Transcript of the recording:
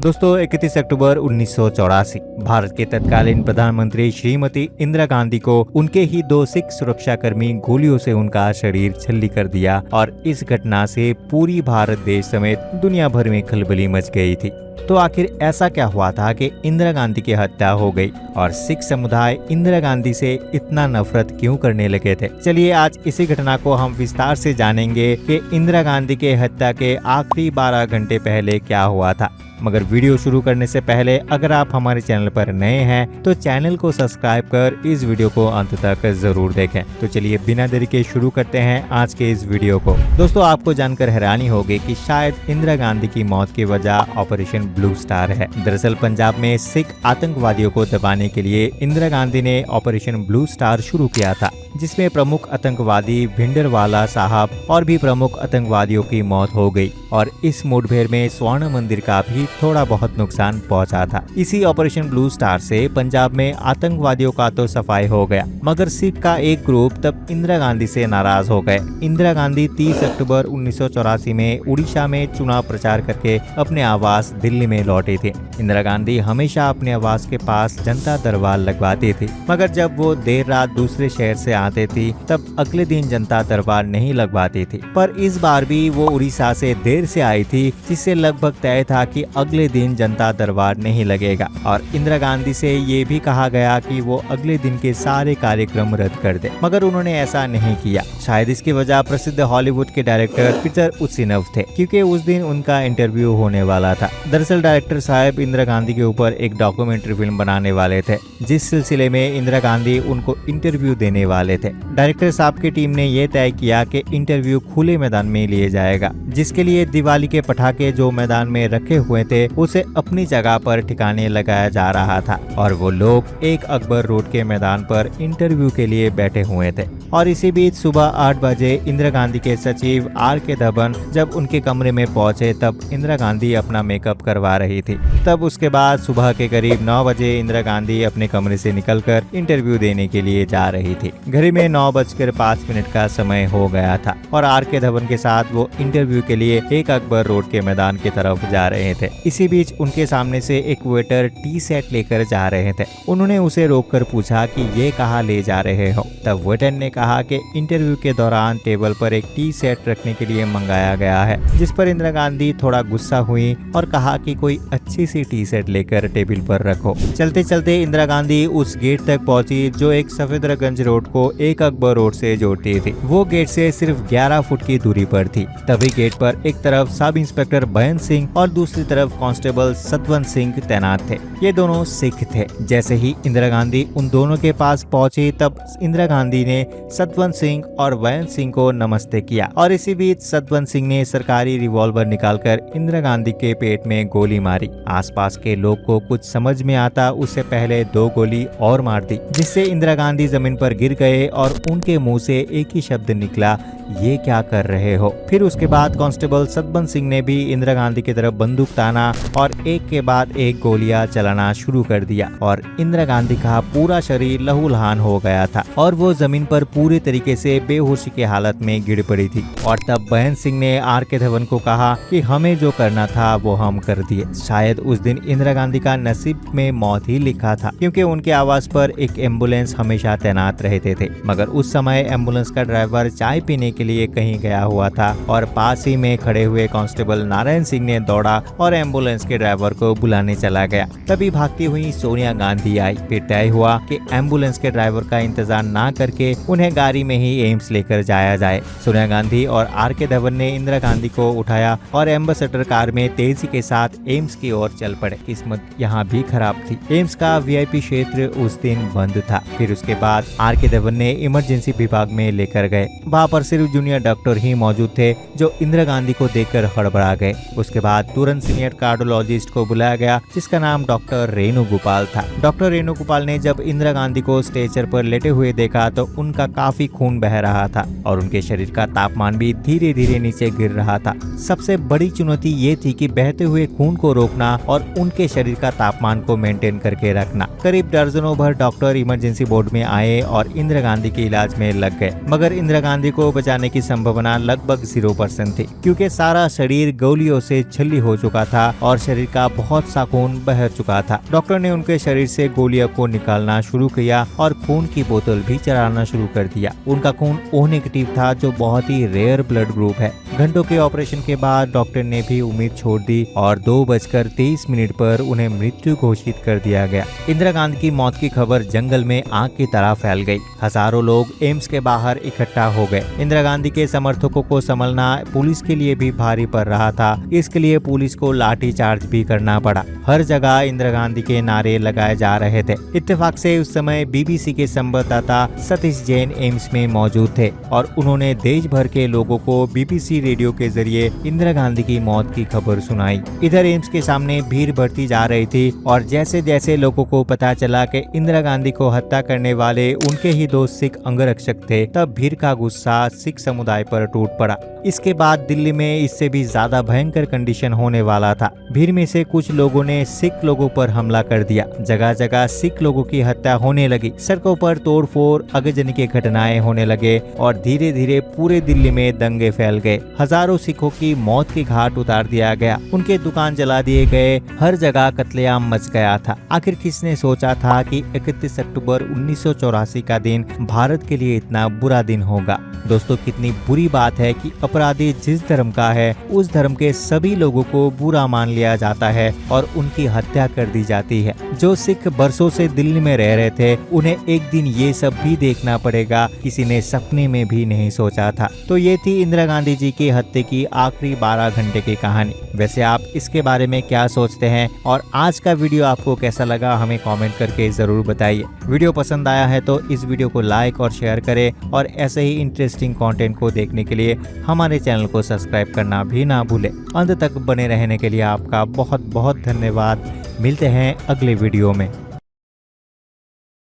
दोस्तों 31 अक्टूबर 1984 भारत के तत्कालीन प्रधानमंत्री श्रीमती इंदिरा गांधी को उनके ही दो सिख सुरक्षाकर्मी गोलियों से उनका शरीर छल्ली कर दिया और इस घटना से पूरी भारत देश समेत दुनिया भर में खलबली मच गई थी। तो आखिर ऐसा क्या हुआ था कि इंदिरा गांधी की हत्या हो गई और सिख समुदाय इंदिरा गांधी से इतना नफरत क्यों करने लगे थे? चलिए आज इसी घटना को हम विस्तार से जानेंगे कि इंदिरा गांधी के हत्या के आखिरी 12 घंटे पहले क्या हुआ था। मगर वीडियो शुरू करने से पहले अगर आप हमारे चैनल पर नए हैं तो चैनल को सब्सक्राइब कर इस वीडियो को अंत तक जरूर देखें। तो चलिए बिना देरी के शुरू करते हैं आज के इस वीडियो को। दोस्तों आपको जानकर हैरानी होगी कि शायद इंदिरा गांधी की मौत की वजह ऑपरेशन ब्लू स्टार है। दरअसल पंजाब में सिख आतंकवादियों को दबाने के लिए इंदिरा गांधी ने ऑपरेशन ब्लू स्टार शुरू किया था, जिसमें प्रमुख आतंकवादी भिंडरवाला साहब और भी प्रमुख आतंकवादियों की मौत हो गई और इस मुठभेड़ में स्वर्ण मंदिर का भी थोड़ा बहुत नुकसान पहुंचा था। इसी ऑपरेशन ब्लू स्टार से पंजाब में आतंकवादियों का तो सफाई हो गया, मगर सिख का एक ग्रुप तब इंदिरा गांधी से नाराज हो गए। इंदिरा गांधी 30 अक्टूबर 1984 में उड़ीसा में चुनाव प्रचार करके अपने आवास दिल्ली में लौटी थी। इंदिरा गांधी हमेशा अपने आवास के पास जनता दरबार लगवाती थी, मगर जब वो देर रात दूसरे शहर से आते थी तब अगले दिन जनता दरबार नहीं लगवाती थी। पर इस बार भी वो उड़ीसा से देर से आई थी, जिससे लगभग तय था कि अगले दिन जनता दरबार नहीं लगेगा और इंदिरा गांधी से ये भी कहा गया कि वो अगले दिन के सारे कार्यक्रम रद्द कर दे, मगर उन्होंने ऐसा नहीं किया। शायद इसकी वजह प्रसिद्ध हॉलीवुड के डायरेक्टर पीटर उसिनव थे, क्योंकि उस दिन उनका इंटरव्यू होने वाला था। दरअसल डायरेक्टर साहब इंदिरा गांधी के ऊपर एक डॉक्यूमेंट्री फिल्म बनाने वाले थे, जिस सिलसिले में इंदिरा गांधी उनको इंटरव्यू देने वाले थे। डायरेक्टर साहब की टीम ने यह तय किया कि इंटरव्यू खुले मैदान में लिए जाएगा, जिसके लिए दिवाली के पटाखे जो मैदान में रखे हुए थे उसे अपनी जगह पर ठिकाने लगाया जा रहा था और वो लोग एक अकबर रोड के मैदान पर इंटरव्यू के लिए बैठे हुए थे। और इसी बीच सुबह 8 बजे इंदिरा गांधी के सचिव R.K. धवन जब उनके कमरे में पहुंचे तब इंदिरा गांधी अपना मेकअप करवा रही थी। तब उसके बाद सुबह के करीब 9 बजे इंदिरा गांधी अपने कमरे से निकलकर इंटरव्यू देने के लिए जा रही थी। घड़ी में 9:05 का समय हो गया था और R.K. धवन के साथ वो इंटरव्यू के लिए एक अकबर रोड के मैदान की तरफ जा रहे थे। इसी बीच उनके सामने से एक वेटर टी सेट लेकर जा रहे थे। उन्होंने उसे रोककर पूछा कि ये कहाँ ले जा रहे हो? तब वेटर ने कहा कि इंटरव्यू के दौरान टेबल पर एक टी सेट रखने के लिए मंगाया गया है, जिस पर इंदिरा गांधी थोड़ा गुस्सा हुई और कहा कि कोई अच्छी सी टी सेट लेकर टेबल पर रखो। चलते चलते इंदिरा गांधी उस गेट तक पहुंची जो एक सफेदरगंज रोड को एक अकबर रोड से जोड़ती थी। वो गेट से सिर्फ 11 फुट की दूरी पर थी। तभी गेट पर एक तरफ सब इंस्पेक्टर बहन सिंह और दूसरी तरफ कांस्टेबल सतवंत सिंह तैनात थे। ये दोनों सिख थे। जैसे ही इंदिरा गांधी उन दोनों के पास पहुंची तब इंदिरा गांधी ने सतवंत सिंह और बहन सिंह को नमस्ते किया और इसी बीच सतवंत सिंह ने सरकारी रिवॉल्वर निकालकर इंदिरा गांधी के पेट में गोली मारी। आसपास के लोग को कुछ समझ में आता उससे पहले 2 गोली और मार दी, जिससे इंदिरा गांधी जमीन पर गिर गए और उनके मुंह से एक ही शब्द निकला, ये क्या कर रहे हो? फिर उसके बाद कांस्टेबल सतवंत सिंह ने भी इंदिरा गांधी की तरफ बंदूक ताना और एक के बाद एक गोलियां चलाना शुरू कर दिया और इंदिरा गांधी का पूरा शरीर लहूलुहान हो गया था और वो जमीन पर पूरी तरीके से बेहोशी की हालत में गिर पड़ी थी। और तब बहन सिंह ने R.K. धवन को कहा कि हमें जो करना था वो हम कर दिए। शायद उस दिन इंदिरा गांधी का नसीब में मौत ही लिखा था, क्योंकि उनके आवास पर एक एम्बुलेंस हमेशा तैनात रहते थे, मगर उस समय एम्बुलेंस का ड्राइवर चाय पीने के लिए कहीं गया हुआ था और पास ही में खड़े हुए कांस्टेबल नारायण सिंह ने दौड़ा और एम्बुलेंस के ड्राइवर को बुलाने चला गया। तभी भागती हुई सोनिया गांधी आई। फिर तय हुआ कि एम्बुलेंस के ड्राइवर का इंतजार ना करके उन्हें गाड़ी में ही एम्स लेकर जाया जाए। सोनिया गांधी और R.K. धवन ने इंदिरा गांधी को उठाया और एम्बेसडर कार में तेजी के साथ एम्स की ओर चल पड़े। किस्मत यहाँ भी खराब थी, एम्स का VIP क्षेत्र उस दिन बंद था। फिर उसके बाद R.K. धवन ने इमरजेंसी विभाग में लेकर गए। वहाँ पर सिर्फ जूनियर डॉक्टर ही मौजूद थे जो इंदिरा गांधी को देखकर हड़बड़ा गए। उसके बाद तुरंत सीनियर कार्डियोलॉजिस्ट को बुलाया गया, जिसका नाम डॉक्टर रेणु गोपाल था। डॉक्टर रेणु गोपाल ने जब इंदिरा गांधी को स्ट्रेचर पर लेटे हुए देखा तो उनका काफी खून बह रहा था और उनके शरीर का तापमान भी धीरे धीरे नीचे गिर रहा था। सबसे बड़ी चुनौती ये थी कि बहते हुए खून को रोकना और उनके शरीर का तापमान को मेंटेन करके रखना। करीब दर्जनों भर डॉक्टर इमरजेंसी वार्ड में आए और इंदिरा गांधी के इलाज में लग गए, मगर इंदिरा गांधी को बचाने की संभावना लगभग 0% थी, क्योंकि सारा शरीर गोलियों से छल्ली हो चुका था और शरीर का बहुत सा खून बह चुका था। डॉक्टर ने उनके शरीर से गोलियों को निकालना शुरू किया और खून की बोतल भी चढ़ाना शुरू कर दिया। उनका खून O नेगेटिव था, जो बहुत ही रेयर ब्लड ग्रुप है। घंटों के ऑपरेशन के बाद डॉक्टर ने भी उम्मीद छोड़ दी और 2:23 पर उन्हें मृत्यु घोषित कर दिया गया। इंदिरा गांधी की मौत की खबर जंगल में आग की तरह फैल गई। हजारों लोग एम्स के बाहर इकट्ठा हो गए। इंदिरा गांधी के समर्थकों को संभलना पुलिस के लिए भी भारी पड़ रहा था, इसके लिए पुलिस को लाठी चार्ज भी करना पड़ा। हर जगह इंदिरा गांधी के नारे लगाए जा रहे थे। इत्तेफाक से उस समय BBC के संवाददाता सतीश जैन एम्स में मौजूद थे और उन्होंने देश भर के लोगों को BBC रेडियो के जरिए इंदिरा गांधी की मौत की खबर सुनाई। इधर एम्स के सामने भीड़ बढ़ती जा रही थी और जैसे जैसे लोगों को पता चला कि इंदिरा गांधी को हत्या करने वाले उनके ही 2 सिख अंगरक्षक थे, तब भीड़ का गुस्सा सिख समुदाय पर टूट पड़ा। इसके बाद दिल्ली में इससे भी ज्यादा भयंकर कंडीशन होने वाला था। भीड़ में से कुछ लोगों ने सिख लोगों पर हमला कर दिया। जगह जगह सिख लोगों की हत्या होने लगी। सड़कों पर तोड़फोड़, आगजनी के घटनाएं होने लगे और धीरे धीरे पूरे दिल्ली में दंगे फैल गए। हजारों सिखों की मौत की घाट उतार दिया गया, उनके दुकान जला दिए गए, हर जगह कत्लेआम मच गया था। आखिर किसने सोचा था कि 31 अक्टूबर 1984 का दिन भारत के लिए इतना बुरा दिन होगा। दोस्तों, कितनी बुरी बात है कि अपराधी जिस धर्म का है उस धर्म के सभी लोगों को बुरा मान लिया जाता है और उनकी हत्या कर दी जाती है। जो सिख बरसों से दिल्ली में रह रहे थे, उन्हें एक दिन ये सब भी देखना पड़ेगा, किसी ने सपने में भी नहीं सोचा था। तो ये थी इंदिरा गांधी जी की हत्या की आखिरी 12 घंटे की कहानी। वैसे आप इसके बारे में क्या सोचते हैं और आज का वीडियो आपको कैसा लगा, हमें कमेंट करके जरूर बताइए। वीडियो पसंद आया है तो इस वीडियो को लाइक और शेयर करें और ऐसे ही इंटरेस्टिंग कंटेंट को देखने के लिए हमारे चैनल को सब्सक्राइब करना भी ना भूलें। अंत तक बने रहने के लिए आपका बहुत बहुत धन्यवाद। मिलते हैं अगले वीडियो में।